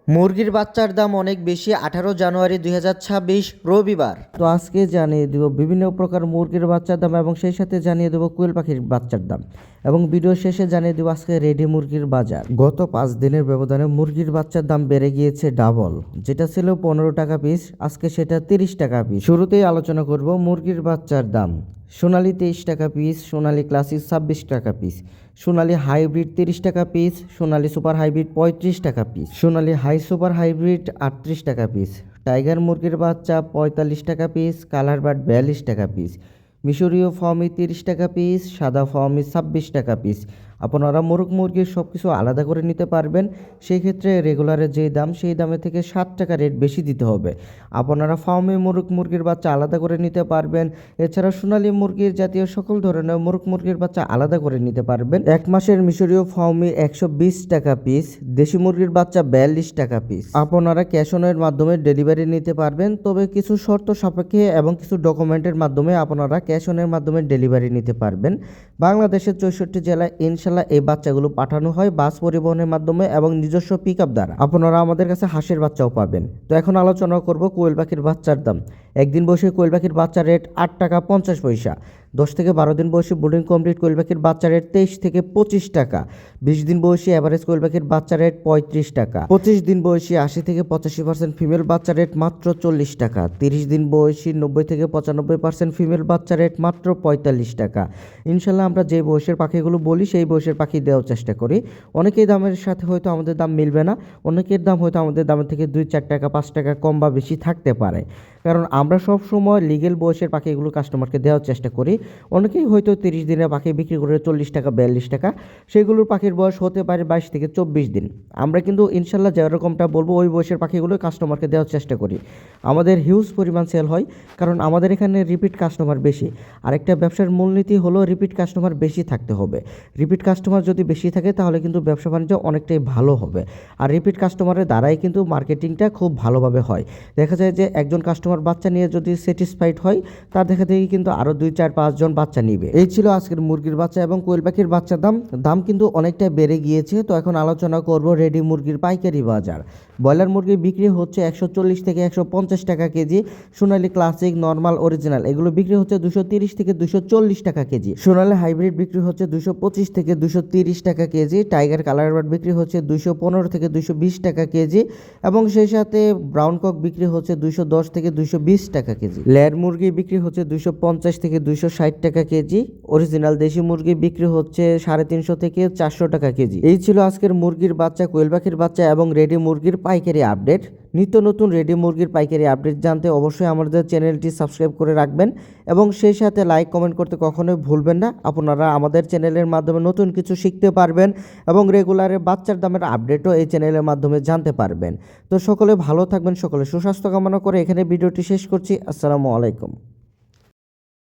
মুরগির বাচ্চার দাম অনেক বেশি। 18 জানুয়ারি 2026 রবিবার। তো আজকে জানিয়ে দেব বিভিন্ন প্রকার মুরগির বাচ্চার দাম এবং সেই সাথে জানিয়ে দেবো কোয়েল পাখির বাচ্চার দাম এবং ভিডিও শেষে জানিয়ে দেবো আজকে রেডি মুরগির বাজার। গত 5 দিনের ব্যবধানে মুরগির বাচ্চার দাম বেড়ে গিয়েছে ডাবল। যেটা ছিল 15 টাকা পিস, আজকে সেটা 30 টাকা পিস। শুরুতেই আলোচনা করব মুরগির বাচ্চার দাম। সোনালী 23 টাকা পিস, সোনালী ক্লাসিক 26 টাকা পিস, সোনালী হাইব্রিড 30 টাকা পিস, সোনালী সুপার হাইব্রিড 35 টাকা পিস, সোনালী হাই সুপার হাইব্রিড 38 টাকা পিস, টাইগার মুরগির বাচ্চা 45 টাকা পিস, কালার বার্ড 42 টাকা পিস, মিশরীয় ফার্মি 30 টাকা পিস, সাদা ফার্মি 26 টাকা পিস। আপনারা মোরগ মুরগির সব কিছু আলাদা করে নিতে পারবেন। সেই ক্ষেত্রে রেগুলারের যেই দাম সেই দামের থেকে 7 টাকা রেট বেশি দিতে হবে। আপনারা ফার্মে মোরগ মুরগির বাচ্চা আলাদা করে নিতে পারবেন। এছাড়া সোনালী মুরগির জাতীয় সকল ধরনের মোরগ মুরগির বাচ্চা আলাদা করে নিতে পারবেন। 1 মাসের মিশরীয় ফার্মি 120 টাকা পিস, দেশি মুরগির বাচ্চা 42 টাকা পিস। আপনারা ক্যাশ অনের মাধ্যমে ডেলিভারি নিতে পারবেন, তবে কিছু শর্ত সাপেক্ষে এবং কিছু ডকুমেন্টের মাধ্যমে আপনারা ক্যাশ অনের মাধ্যমে ডেলিভারি নিতে পারবেন। বাংলাদেশের 64 জেলায় ইনশাল্লাহ এই বাচ্চাগুলো পাঠানো হয় বাস পরিবহনের মাধ্যমে এবং নিজস্ব পিক আপ দ্বারা। আপনারা আমাদের কাছে হাঁসের বাচ্চাও পাবেন। তো এখন আলোচনা করব কোয়েল পাখির বাচ্চার দাম। একদিন বয়সী কোয়েল পাখির বাচ্চার রেট 8 টাকা 50 পয়সা। 10 থেকে 12 দিন বয়সী ব্রুডিং কমপ্লিট কোয়েল পাখির বাচ্চা রেট 23 থেকে 25 টাকা। 20 দিন বয়সী অ্যাভারেজ কোয়েল পাখির বাচ্চা রেট 35 টাকা। 25 দিন বয়সী 80 থেকে 85% ফিমেল বাচ্চা রেট মাত্র 40 টাকা। 30 দিন বয়সী 90 থেকে 95% ফিমেল বাচ্চা রেট মাত্র 45 টাকা। ইনশাল্লাহ আমরা যে বয়সের পাখিগুলো বলি সেই বয়সের পাখি দেওয়ার চেষ্টা করি। অনেকেই দামের সাথে হয়তো আমাদের দাম মিলবে না, অনেকের দাম হয়তো আমাদের দামের থেকে 2-4 টাকা 5 টাকা কম বা বেশি থাকতে পারে, কারণ আমরা সব সময় লিগেল বয়সের পাখিগুলো কাস্টমারকে দেওয়ার চেষ্টা করি। অনেকেই হয়তো 30 দিনের পাখি বিক্রি করে 40 টাকা 42 টাকা, সেগুলোর পাখির বয়স হতে পারে 22 থেকে 24 দিন। আমরা কিন্তু ইনশাল্লাহ যেরকমটা বলবো ওই বয়সের পাখিগুলো কাস্টমারকে দেওয়ার চেষ্টা করি। আমাদের হিউজ পরিমাণ সেল হয়, কারণ আমাদের এখানে রিপিট কাস্টমার বেশি। আরেকটা ব্যবসার মূলনীতি হলো রিপিট কাস্টমার বেশি থাকতে হবে। রিপিট কাস্টমার যদি বেশি থাকে তাহলে কিন্তু ব্যবসা বাণিজ্য অনেকটাই ভালো হবে। আর রিপিট কাস্টমারের দ্বারাই কিন্তু মার্কেটিংটা খুব ভালোভাবে হয়। দেখা যায় যে একজন কাস্টমার বাচ্চা নিয়ে যদি স্যাটিসফাইড হয়, তার দেখা দেখি কিন্তু আরও 2-4-5 জন বাচ্চা নিবে। এই ছিল আজকের মুরগির বাচ্চা এবং কোয়েল পাখির বাচ্চার দাম কিন্তু অনেকটা বেড়ে গিয়েছে। তো এখন আলোচনা করব রেডি মুরগির পাইকারি বাজার। ব্রয়লার মুরগি বিক্রি হচ্ছে 140 থেকে 150 টাকা কেজি। সোনালী ক্লাসিক, নর্মাল, অরিজিনাল এগুলো বিক্রি হচ্ছে 230 থেকে 240 টাকা কেজি। সোনালী হাইব্রিড বিক্রি হচ্ছে 225 থেকে 230 টাকা কেজি। টাইগার কালার বার্ড বিক্রি হচ্ছে 215 থেকে 220 টাকা কেজি এবং সেই সাথে ব্রাউন কক বিক্রি হচ্ছে 210 থেকে 220 টাকা কেজি। লেয়ার মুরগি বিক্রি হচ্ছে 250 থেকে 260 টাকা কেজি। অরিজিনাল দেশি মুরগি বিক্রি হচ্ছে 350 থেকে 400 টাকা কেজি। এই ছিল আজকের মুরগির বাচ্চা, কোয়েল পাখির বাচ্চা এবং রেডি মুরগির পাইকারি আপডেট। নিত্য নতুন রেডি মুরগির পাইকারি আপডেট জানতে অবশ্যই আমাদের চ্যানেলটি সাবস্ক্রাইব করে রাখবেন এবং সেই সাথে লাইক কমেন্ট করতে কখনোই ভুলবেন না। আপনারা আমাদের চ্যানেলের মাধ্যমে নতুন কিছু শিখতে পারবেন এবং রেগুলারের বাচ্চার দামের আপডেটও এই চ্যানেলের মাধ্যমে জানতে পারবেন। তো সকলে ভালো থাকবেন, সকলে সুস্বাস্থ্য কামনা করে এখানে ভিডিওটি শেষ করছি। আসসালামু আলাইকুম।